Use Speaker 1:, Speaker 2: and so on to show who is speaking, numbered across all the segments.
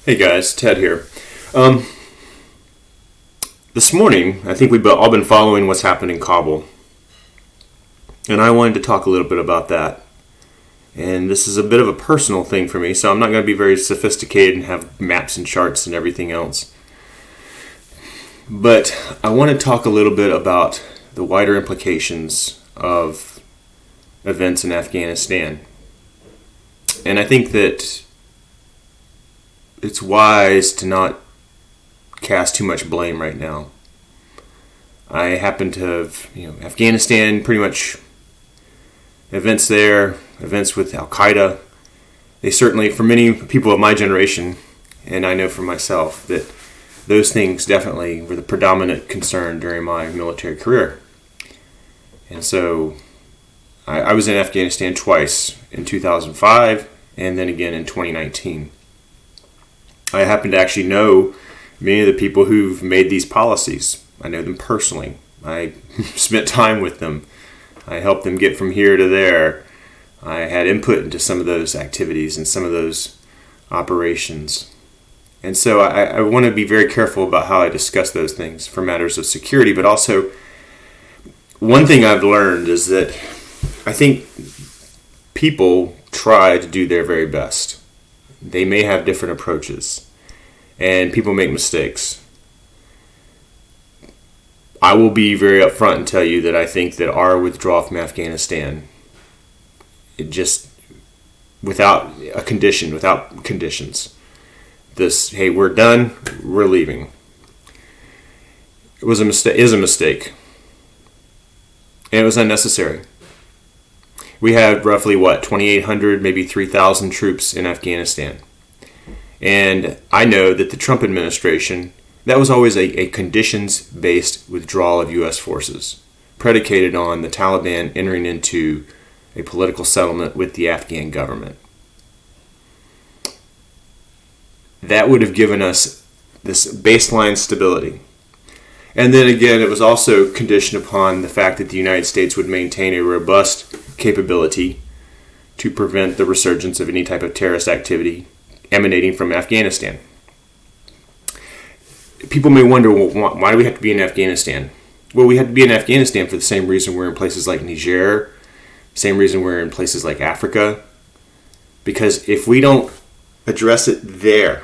Speaker 1: Hey guys, Ted here. This morning, I think we've all been following what's happened in Kabul. And I wanted to talk a little bit about that. And this is a bit of a personal thing for me, so I'm not going to be very sophisticated and have maps and charts and everything else. But I want to talk a little bit about the wider implications of events in Afghanistan. And I think that it's wise to not cast too much blame right now. I happen to have, Afghanistan, pretty much events there, events with Al-Qaeda. They certainly, for many people of my generation, and I know for myself, that those things definitely were the predominant concern during my military career. And so I was in Afghanistan twice, in 2005 and then again in 2019. I happen to actually know many of the people who've made these policies. I know them personally. I spent time with them. I helped them get from here to there. I had input into some of those activities and some of those operations. And so I want to be very careful about how I discuss those things for matters of security. But also, one thing I've learned is that I think people try to do their very best. They may have different approaches, and people make mistakes. I will be very upfront and tell you that I think that our withdrawal from Afghanistan, it just, without conditions, this, hey, we're done, we're leaving, it was a mistake, is a mistake. And it was unnecessary. We had roughly, 2,800, maybe 3,000 troops in Afghanistan. And I know that the Trump administration, that was always a conditions-based withdrawal of U.S. forces, predicated on the Taliban entering into a political settlement with the Afghan government. That would have given us this baseline stability. And then again, it was also conditioned upon the fact that the United States would maintain a robust capability to prevent the resurgence of any type of terrorist activity emanating from Afghanistan. People may wonder, well, why do we have to be in Afghanistan? Well, we have to be in Afghanistan for the same reason we're in places like Niger, same reason we're in places like Africa. Because if we don't address it there,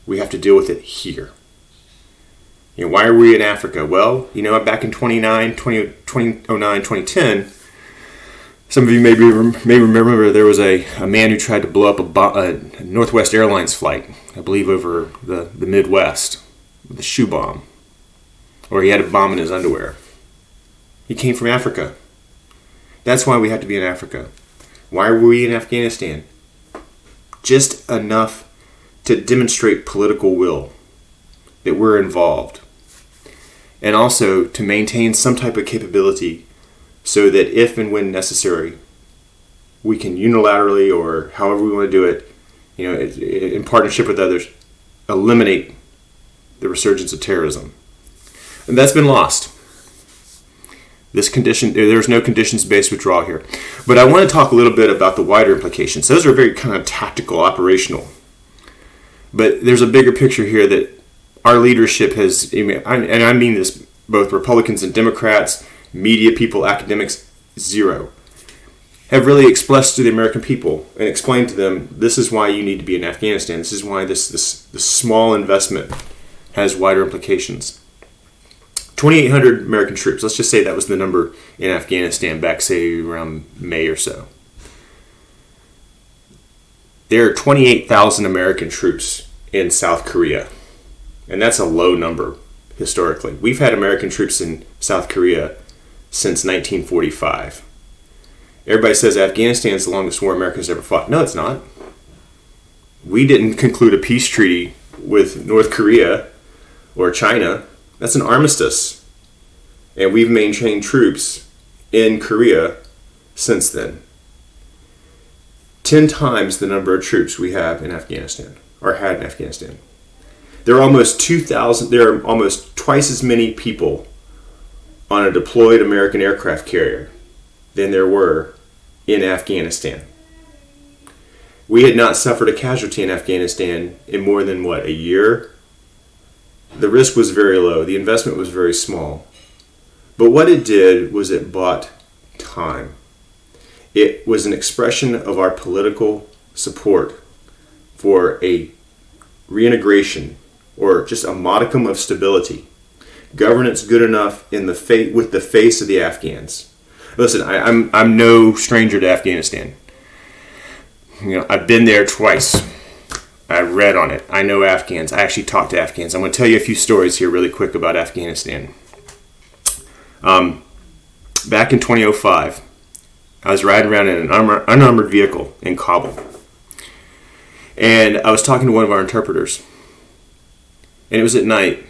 Speaker 1: we have to deal with it here. Why are we in Africa? Well, back in 2009, 2010, some of you may remember there was a man who tried to blow up a Northwest Airlines flight, I believe over the Midwest, with a shoe bomb. Or he had a bomb in his underwear. He came from Africa. That's why we have to be in Africa. Why were we in Afghanistan? Just enough to demonstrate political will that we're involved. And also to maintain some type of capability so that if and when necessary, we can unilaterally or however we want to do it, in partnership with others, eliminate the resurgence of terrorism. And that's been lost. There's no conditions-based withdrawal here. But I want to talk a little bit about the wider implications. Those are very kind of tactical, operational. But there's a bigger picture here that our leadership has, and I mean this, both Republicans and Democrats, media people, academics, zero, have really expressed to the American people and explained to them, this is why you need to be in Afghanistan. This is why this small investment has wider implications. 2,800 American troops. Let's just say that was the number in Afghanistan back, say, around May or so. There are 28,000 American troops in South Korea. And that's a low number, historically. We've had American troops in South Korea since 1945. Everybody says Afghanistan is the longest war America's ever fought. No, it's not. We didn't conclude a peace treaty with North Korea or China. That's an armistice. And we've maintained troops in Korea since then. 10 times the number of troops we have in Afghanistan, or had in Afghanistan. There are almost twice as many people on a deployed American aircraft carrier than there were in Afghanistan. We had not suffered a casualty in Afghanistan in more than, a year? The risk was very low. The investment was very small. But what it did was it bought time. It was an expression of our political support for a reintegration or just a modicum of stability. Governance good enough with the face of the Afghans. Listen, I'm no stranger to Afghanistan. I've been there twice. I read on it. I know Afghans. I actually talked to Afghans. I'm going to tell you a few stories here really quick about Afghanistan. Back in 2005, I was riding around in an unarmored vehicle in Kabul. And I was talking to one of our interpreters. And it was at night.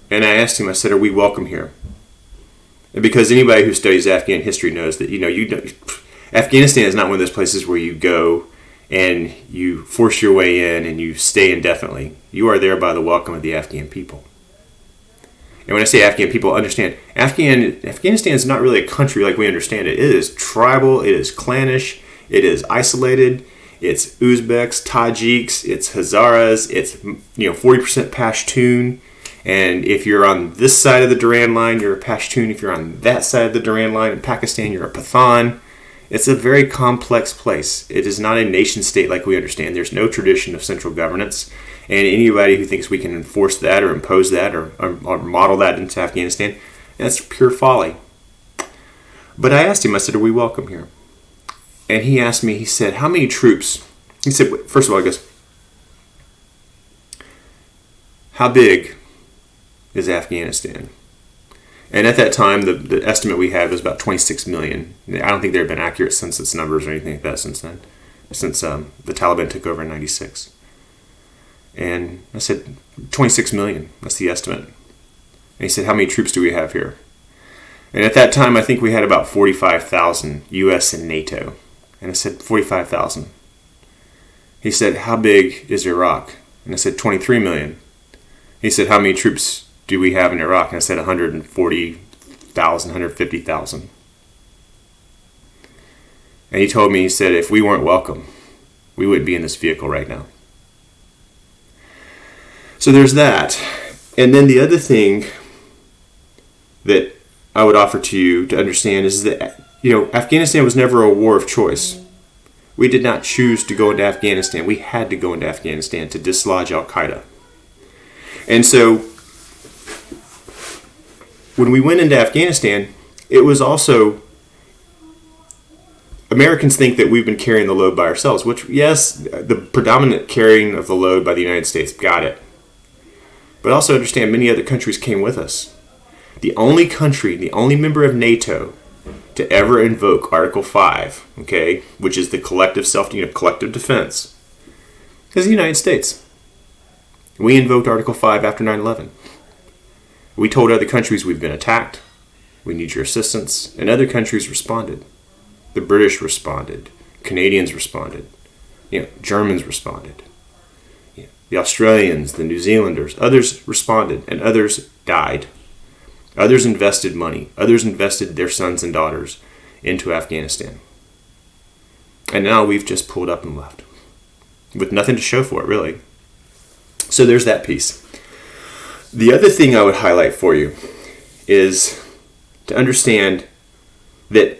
Speaker 1: And I asked him, I said, are we welcome here? And because anybody who studies Afghan history knows that, Afghanistan is not one of those places where you go and you force your way in and you stay indefinitely. You are there by the welcome of the Afghan people. And when I say Afghan people, understand, Afghanistan is not really a country like we understand it. It is tribal, it is clannish, it is isolated, it's Uzbeks, Tajiks, it's Hazaras, it's 40% Pashtun. And if you're on this side of the Durand line, you're a Pashtun. If you're on that side of the Durand line in Pakistan, you're a Pathan. It's a very complex place. It is not a nation state like we understand. There's no tradition of central governance. And anybody who thinks we can enforce that or impose that or model that into Afghanistan, that's pure folly. But I asked him, I said, are we welcome here? And he asked me, he said, how many troops? He said, first of all, I guess, how big is Afghanistan? And at that time, the estimate we had was about 26 million. I don't think they've been accurate census numbers or anything like that since then, since the Taliban took over in 96. And I said, 26 million, that's the estimate. And he said, how many troops do we have here? And at that time, I think we had about 45,000 U.S. and NATO. And I said, 45,000. He said, how big is Iraq? And I said, 23 million. He said, how many troops do we have in Iraq? And I said 140,000, 150,000. And he told me, he said, if we weren't welcome, we wouldn't be in this vehicle right now. So there's that. And then the other thing that I would offer to you to understand is that, Afghanistan was never a war of choice. We did not choose to go into Afghanistan. We had to go into Afghanistan to dislodge Al-Qaeda. And so when we went into Afghanistan, it was also, Americans think that we've been carrying the load by ourselves, which, yes, the predominant carrying of the load by the United States, got it. But also understand many other countries came with us. The only country, the only member of NATO to ever invoke Article 5, okay, which is the collective collective defense, is the United States. We invoked Article 5 after 9/11. We told other countries we've been attacked, we need your assistance, and other countries responded. The British responded, Canadians responded, Germans responded, the Australians, the New Zealanders, others responded, and others died. Others invested money, others invested their sons and daughters into Afghanistan. And now we've just pulled up and left, with nothing to show for it, really. So there's that piece. The other thing I would highlight for you is to understand that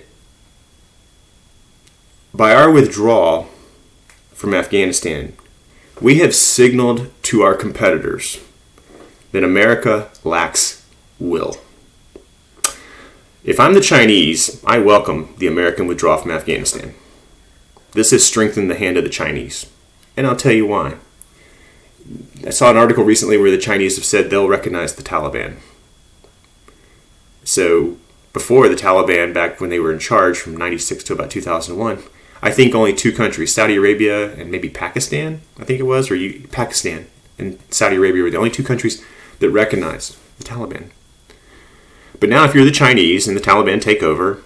Speaker 1: by our withdrawal from Afghanistan, we have signaled to our competitors that America lacks will. If I'm the Chinese, I welcome the American withdrawal from Afghanistan. This has strengthened the hand of the Chinese, and I'll tell you why. I saw an article recently where the Chinese have said they'll recognize the Taliban. So before the Taliban, back when they were in charge from 96 to about 2001, I think only two countries, Saudi Arabia and maybe Pakistan, I think it was, Pakistan and Saudi Arabia were the only two countries that recognized the Taliban. But now if you're the Chinese and the Taliban take over,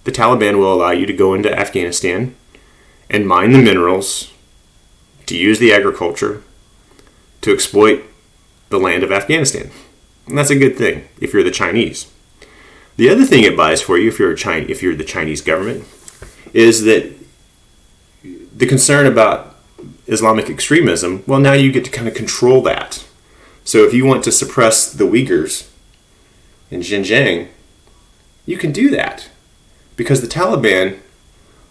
Speaker 1: the Taliban will allow you to go into Afghanistan and mine the minerals, to use the agriculture, to exploit the land of Afghanistan. And that's a good thing if you're the Chinese. The other thing it buys for you if you're the Chinese government is that the concern about Islamic extremism, well, now you get to kind of control that. So if you want to suppress the Uyghurs in Xinjiang, you can do that because the Taliban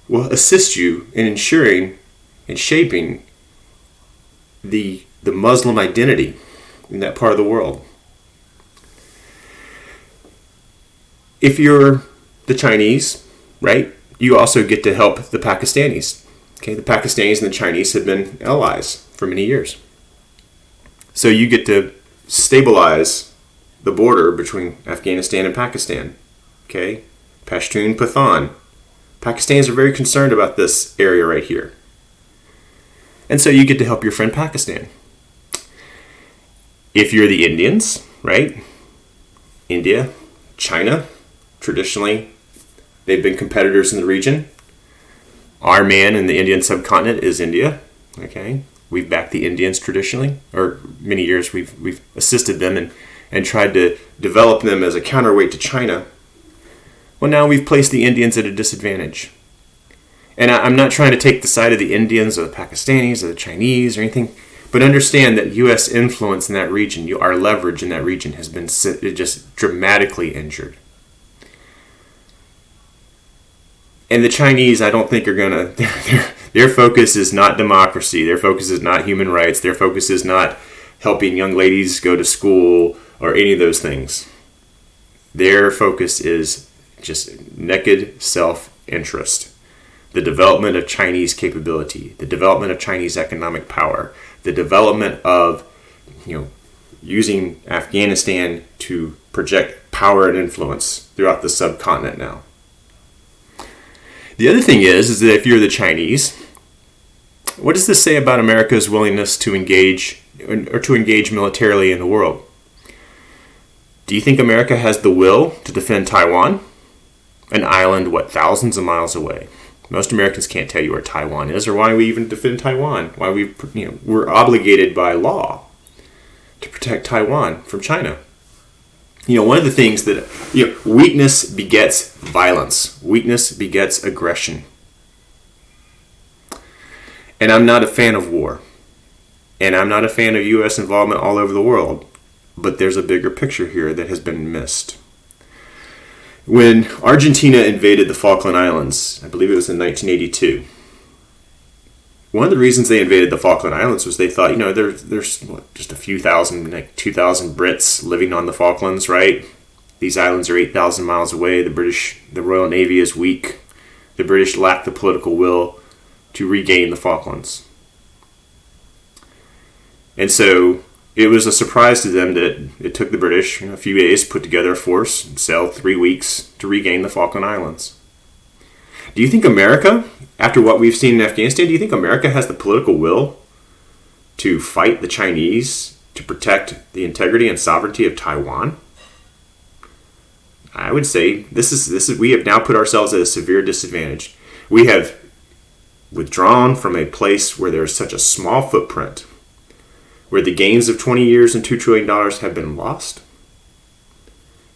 Speaker 1: will assist you in ensuring and shaping the Muslim identity in that part of the world. If you're the Chinese, right, you also get to help the Pakistanis. Okay, the Pakistanis and the Chinese have been allies for many years. So you get to stabilize the border between Afghanistan and Pakistan. Okay, Pashtun, Pathan. Pakistanis are very concerned about this area right here. And so you get to help your friend Pakistan. If you're the Indians, right? India, China, traditionally, they've been competitors in the region. Our man in the Indian subcontinent is India. Okay, we've backed the Indians traditionally, or many years we've assisted them and tried to develop them as a counterweight to China. Well, now we've placed the Indians at a disadvantage. And I'm not trying to take the side of the Indians or the Pakistanis or the Chinese or anything, but understand that U.S. influence in that region, our leverage in that region has been just dramatically injured. And the Chinese, I don't think are going to, their focus is not democracy. Their focus is not human rights. Their focus is not helping young ladies go to school or any of those things. Their focus is just naked self-interest. The development of Chinese capability, the development of Chinese economic power, the development of, using Afghanistan to project power and influence throughout the subcontinent now. The other thing is that if you're the Chinese, what does this say about America's willingness to engage or to engage militarily in the world? Do you think America has the will to defend Taiwan? An island, thousands of miles away. Most Americans can't tell you where Taiwan is or why we even defend Taiwan. Why we're obligated by law to protect Taiwan from China. One of the things that, weakness begets violence. Weakness begets aggression. And I'm not a fan of war. And I'm not a fan of U.S. involvement all over the world. But there's a bigger picture here that has been missed. When Argentina invaded the Falkland Islands, I believe it was in 1982, one of the reasons they invaded the Falkland Islands was they thought, there's just a few thousand, 2,000 Brits living on the Falklands, right? These islands are 8,000 miles away. The Royal Navy is weak. The British lack the political will to regain the Falklands. And so it was a surprise to them that it took the British a few days to put together a force and sail 3 weeks to regain the Falkland Islands. Do you think America, after what we've seen in Afghanistan, do you think America has the political will to fight the Chinese to protect the integrity and sovereignty of Taiwan? I would say this is we have now put ourselves at a severe disadvantage. We have withdrawn from a place where there is such a small footprint, where the gains of 20 years and $2 trillion have been lost.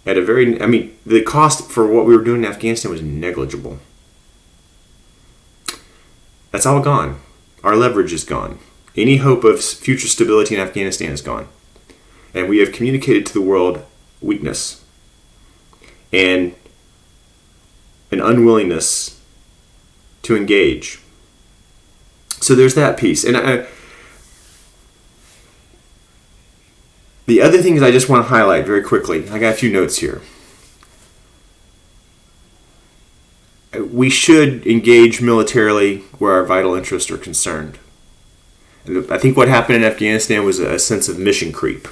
Speaker 1: The cost for what we were doing in Afghanistan was negligible. That's all gone. Our leverage is gone. Any hope of future stability in Afghanistan is gone. And we have communicated to the world weakness and an unwillingness to engage. So there's that piece. And the other things I just want to highlight very quickly, I got a few notes here. We should engage militarily where our vital interests are concerned. I think what happened in Afghanistan was a sense of mission creep.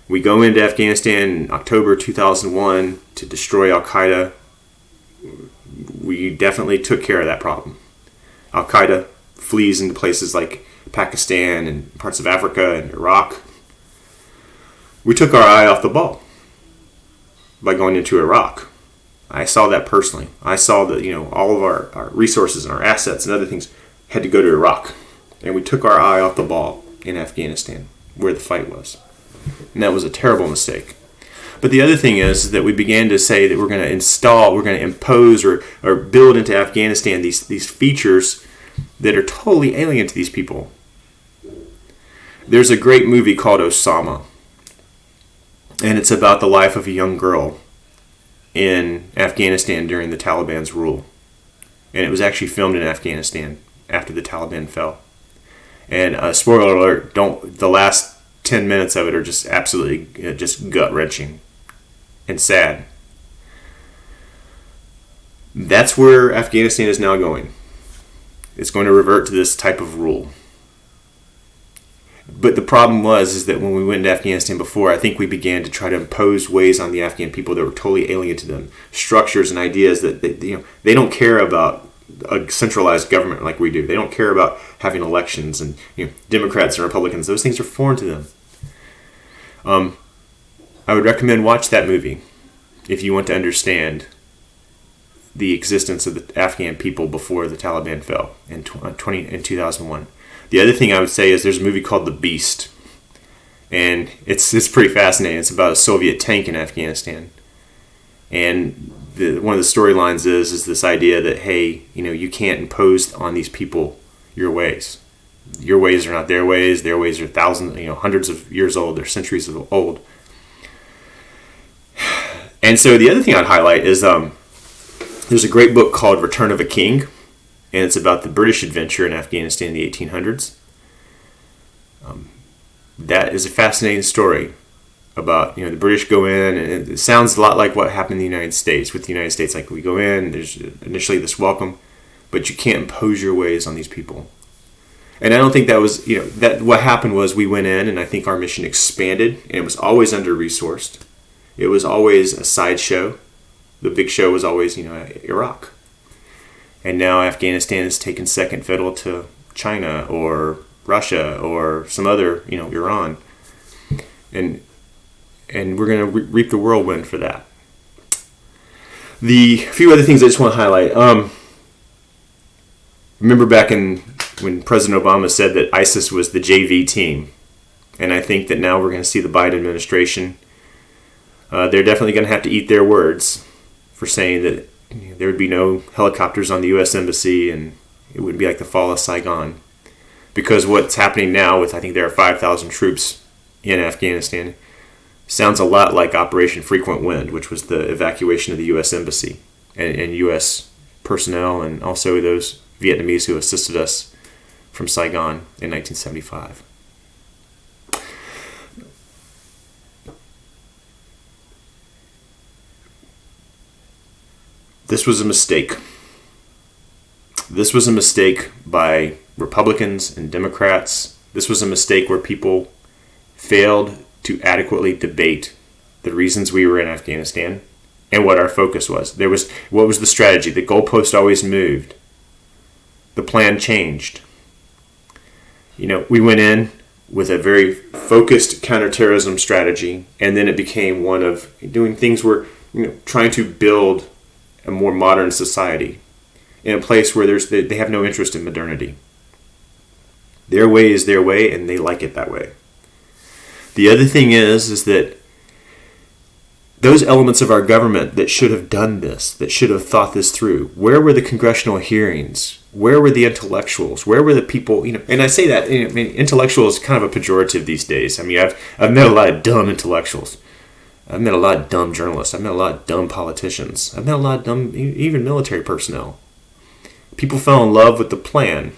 Speaker 1: We go into Afghanistan in October 2001 to destroy Al-Qaeda. We definitely took care of that problem. Al-Qaeda flees into places like Pakistan and parts of Africa and Iraq. We took our eye off the ball by going into Iraq. I saw that personally. I saw that all of our resources and our assets and other things had to go to Iraq. And we took our eye off the ball in Afghanistan, where the fight was. And that was a terrible mistake. But the other thing is that we began to say that we're going to impose or build into Afghanistan these features that are totally alien to these people. There's a great movie called Osama, and it's about the life of a young girl in Afghanistan during the Taliban's rule. And it was actually filmed in Afghanistan after the Taliban fell. And spoiler alert, the last 10 minutes of it are just absolutely just gut-wrenching and sad. That's where Afghanistan is now going. It's going to revert to this type of rule. But the problem is that when we went into Afghanistan before, I think we began to try to impose ways on the Afghan people that were totally alien to them, structures and ideas that they don't care about a centralized government like we do. They don't care about having elections and Democrats and Republicans. Those things are foreign to them. I would recommend watch that movie if you want to understand the existence of the Afghan people before the Taliban fell in 2001. The other thing I would say is there's a movie called The Beast, and it's pretty fascinating. It's about a Soviet tank in Afghanistan, and one of the storylines is this idea that, hey, you can't impose on these people your ways. Your ways are not their ways. Their ways are thousands, hundreds of years old. They're centuries old. And so the other thing I'd highlight is there's a great book called Return of a King, and it's about the British adventure in Afghanistan in the 1800s. That is a fascinating story about, the British go in, and it sounds a lot like what happened in the United States. With the United States, like we go in, there's initially this welcome, but you can't impose your ways on these people. And I don't think that was, that what happened was we went in, and I think our mission expanded, and it was always under-resourced. It was always a sideshow. The big show was always, Iraq. And now Afghanistan is taken second fiddle to China or Russia or some other, Iran. And we're going to reap the whirlwind for that. The few other things I just want to highlight. Remember back when President Obama said that ISIS was the JV team. And I think that now we're going to see the Biden administration. They're definitely going to have to eat their words for saying that there would be no helicopters on the U.S. Embassy and it wouldn't be like the fall of Saigon. Because what's happening now with, I think there are 5,000 troops in Afghanistan, sounds a lot like Operation Frequent Wind, which was the evacuation of the U.S. Embassy and U.S. personnel and also those Vietnamese who assisted us from Saigon in 1975. This was a mistake. This was a mistake by Republicans and Democrats. This was a mistake where people failed to adequately debate the reasons we were in Afghanistan and what our focus was. What was the strategy? The goalpost always moved. The plan changed. We went in with a very focused counterterrorism strategy, and then it became one of doing things where, trying to build a more modern society in a place where they have no interest in modernity. Their way is their way, and they like it that way. The other thing is that those elements of our government that should have done this, that should have thought this through, where were the congressional hearings? Where were the intellectuals? Where were the people? And I say that, intellectual is kind of a pejorative these days. I've met a lot of dumb intellectuals. I've met a lot of dumb journalists. I've met a lot of dumb politicians. I've met a lot of dumb, even military personnel. People fell in love with the plan,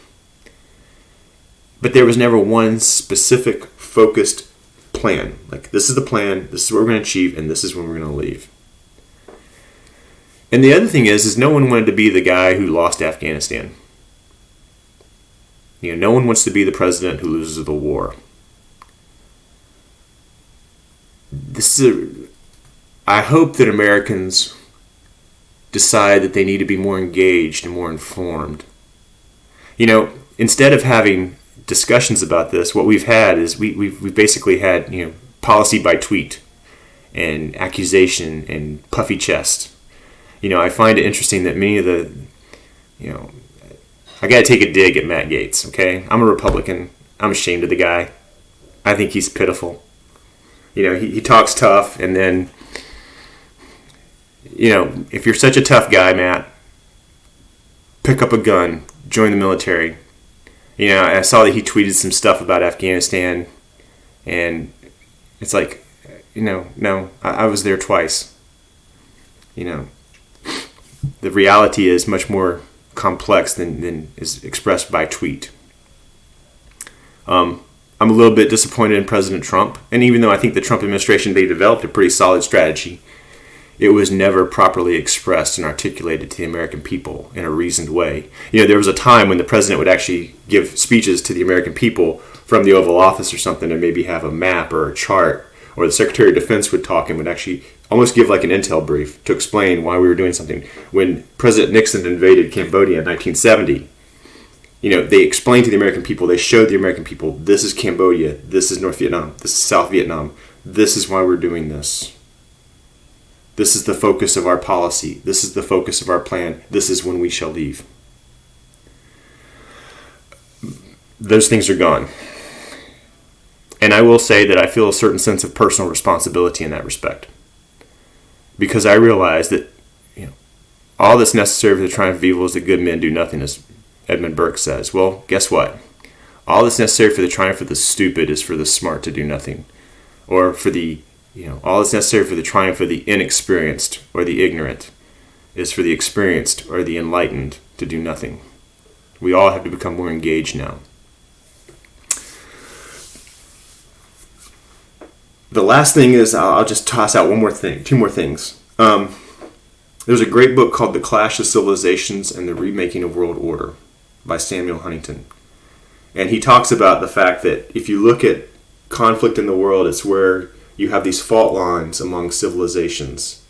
Speaker 1: but there was never one specific, focused plan. Like, this is the plan, this is what we're going to achieve, and this is when we're going to leave. And the other thing is no one wanted to be the guy who lost Afghanistan. No one wants to be the president who loses the war. I hope that Americans decide that they need to be more engaged and more informed. Instead of having discussions about this, what we've had is we've basically had policy by tweet and accusation and puffy chest. I find it interesting that many of the I gotta take a dig at Matt Gaetz. Okay, I'm a Republican. I'm ashamed of the guy. I think he's pitiful. He talks tough, and then, if you're such a tough guy, Matt, pick up a gun, join the military, I saw that he tweeted some stuff about Afghanistan, and it's like, no, I was there twice. The reality is much more complex than is expressed by tweet. I'm a little bit disappointed in President Trump, and even though I think the Trump administration, they developed a pretty solid strategy, it was never properly expressed and articulated to the American people in a reasoned way. There was a time when the president would actually give speeches to the American people from the Oval Office or something, and maybe have a map or a chart, or the Secretary of Defense would talk and would actually almost give like an intel brief to explain why we were doing something. When President Nixon invaded Cambodia in 1970, they explained to the American people, they showed the American people, this is Cambodia, this is North Vietnam, this is South Vietnam, this is why we're doing this. This is the focus of our policy. This is the focus of our plan. This is when we shall leave. Those things are gone. And I will say that I feel a certain sense of personal responsibility in that respect. Because I realize that all that's necessary for the triumph of evil is that good men do nothing, as Edmund Burke says. Well, guess what? All that's necessary for the triumph of the stupid is for the smart to do nothing. Or for the all that's necessary for the triumph of the inexperienced or the ignorant is for the experienced or the enlightened to do nothing. We all have to become more engaged now. The last thing is, I'll just toss out two more things. There's a great book called The Clash of Civilizations and the Remaking of World Order by Samuel Huntington. And he talks about the fact that if you look at conflict in the world, it's where you have these fault lines among civilizations.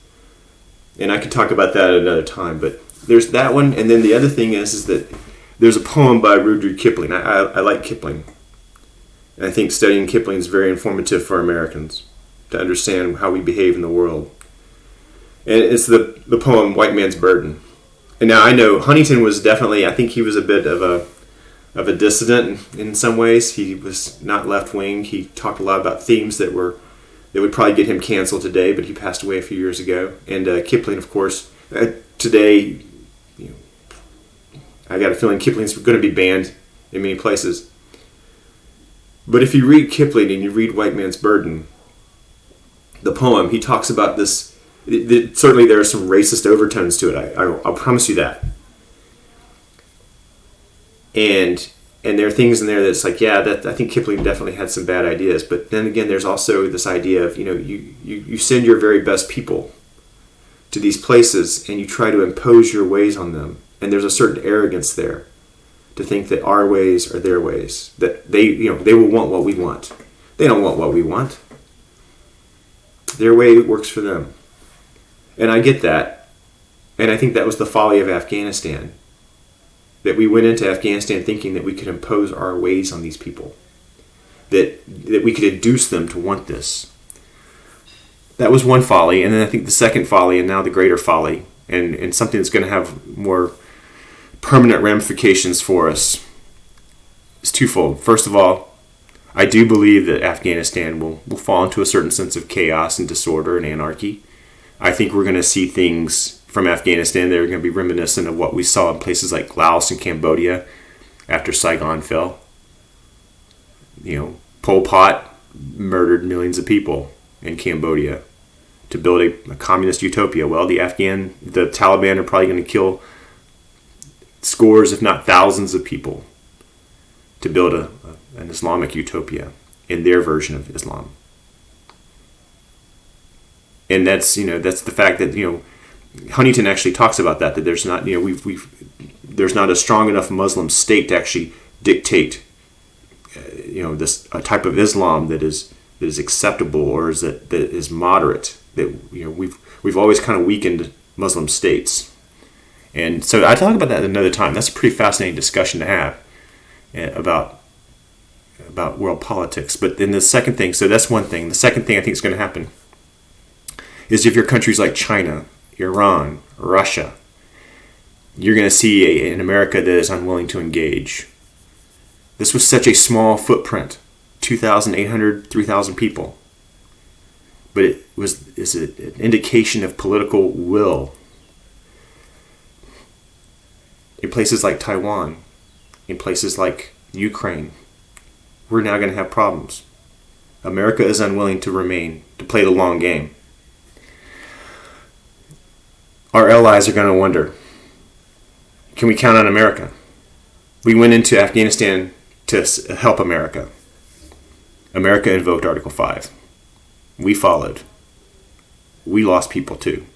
Speaker 1: And I could talk about that at another time, but there's that one. And then the other thing is that there's a poem by Rudyard Kipling. I like Kipling. And I think studying Kipling is very informative for Americans to understand how we behave in the world. And it's the poem White Man's Burden. And now I know Huntington was definitely, I think he was a bit of a dissident in some ways. He was not left-wing. He talked a lot about themes that would probably get him canceled today, but he passed away a few years ago. And Kipling, of course, today, I got a feeling Kipling's going to be banned in many places. But if you read Kipling and you read White Man's Burden, the poem, he talks about this. Certainly there are some racist overtones to it. I'll promise you that. And there are things in there that's like, I think Kipling definitely had some bad ideas. But then again, there's also this idea of, you send your very best people to these places and you try to impose your ways on them. And there's a certain arrogance there to think that our ways are their ways. That they will want what we want. They don't want what we want. Their way works for them. And I get that. And I think that was the folly of Afghanistan. That we went into Afghanistan thinking that we could impose our ways on these people. That we could induce them to want this. That was one folly. And then I think the second folly, and now the greater folly, and something that's going to have more permanent ramifications for us, is twofold. First of all, I do believe that Afghanistan will fall into a certain sense of chaos and disorder and anarchy. I think we're going to see things from Afghanistan that are going to be reminiscent of what we saw in places like Laos and Cambodia after Saigon fell. Pol Pot murdered millions of people in Cambodia to build a communist utopia. Well, the Taliban are probably going to kill scores, if not thousands of people to build an Islamic utopia in their version of Islam. And that's the fact that, Huntington actually talks about that there's not, there's not a strong enough Muslim state to actually dictate, this a type of Islam that is acceptable or that is moderate. That we've always kind of weakened Muslim states, and so I talk about that another time. That's a pretty fascinating discussion to have about world politics. But then the second thing, so that's one thing. The second thing I think is going to happen is if you're countries like China, Iran, Russia, you're going to see an America that is unwilling to engage. This was such a small footprint, 2,800, 3,000 people. But it is an indication of political will. In places like Taiwan, in places like Ukraine, we're now going to have problems. America is unwilling to play the long game. Our allies are going to wonder, can we count on America? We went into Afghanistan to help America. America invoked Article 5. We followed. We lost people too.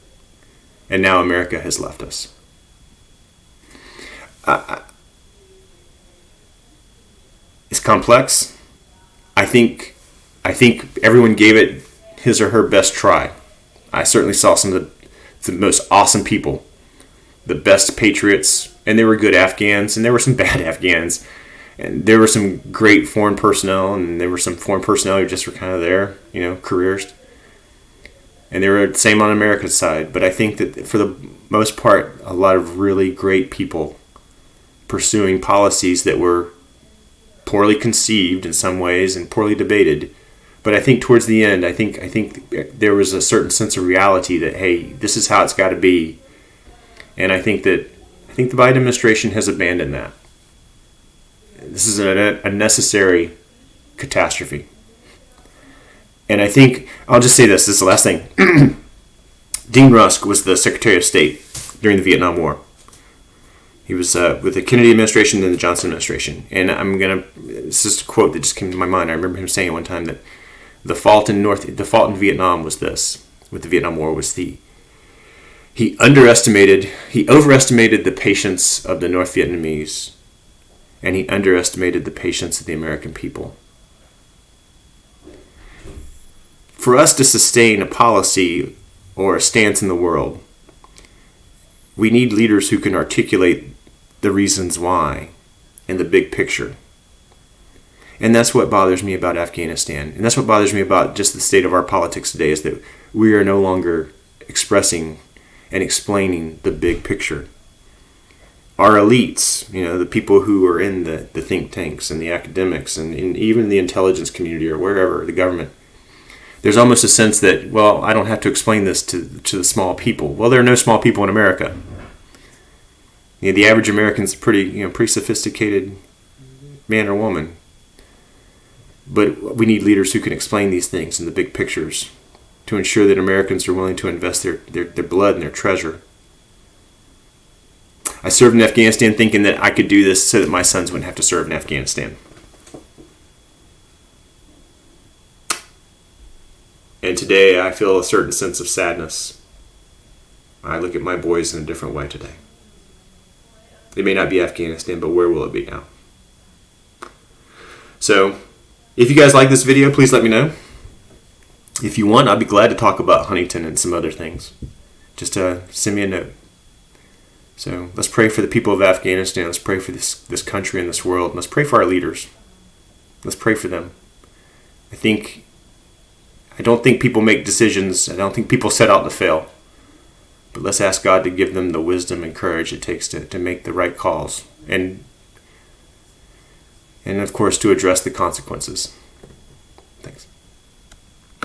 Speaker 1: And now America has left us. It's complex. I think everyone gave it his or her best try. I certainly saw some of the most awesome people, the best patriots, and there were good Afghans, and there were some bad Afghans, and there were some great foreign personnel, and there were some foreign personnel who just were kind of there, careers. And they were the same on America's side. But I think that for the most part, a lot of really great people pursuing policies that were poorly conceived in some ways and poorly debated. But I think towards the end, I think there was a certain sense of reality that, hey, this is how it's got to be. And I think the Biden administration has abandoned that. This is a necessary catastrophe. And I think, I'll just say this is the last thing. Dean Rusk was the Secretary of State during the Vietnam War. He was with the Kennedy administration and the Johnson administration. And it's just a quote that just came to my mind. I remember him saying one time that the fault in Vietnam was this, with the Vietnam War, was he overestimated the patience of the North Vietnamese, and he underestimated the patience of the American people. For us to sustain a policy or a stance in the world, we need leaders who can articulate the reasons why in the big picture. And that's what bothers me about Afghanistan. And that's what bothers me about just the state of our politics today, is that we are no longer expressing and explaining the big picture. Our elites, the people who are in the think tanks and the academics and even the intelligence community or wherever, the government, there's almost a sense that, well, I don't have to explain this to the small people. Well, there are no small people in America. The average American's a pretty sophisticated man or woman. But we need leaders who can explain these things in the big pictures to ensure that Americans are willing to invest their blood and their treasure. I served in Afghanistan thinking that I could do this so that my sons wouldn't have to serve in Afghanistan. And today I feel a certain sense of sadness. I look at my boys in a different way today. It may not be Afghanistan, but where will it be now? So, if you guys like this video, please let me know. If you want, I'd be glad to talk about Huntington and some other things. Just send me a note. So, let's pray for the people of Afghanistan. Let's pray for this country and this world. And let's pray for our leaders. Let's pray for them. I don't think people make decisions. I don't think people set out to fail. But let's ask God to give them the wisdom and courage it takes to make the right calls. And of course, to address the consequences.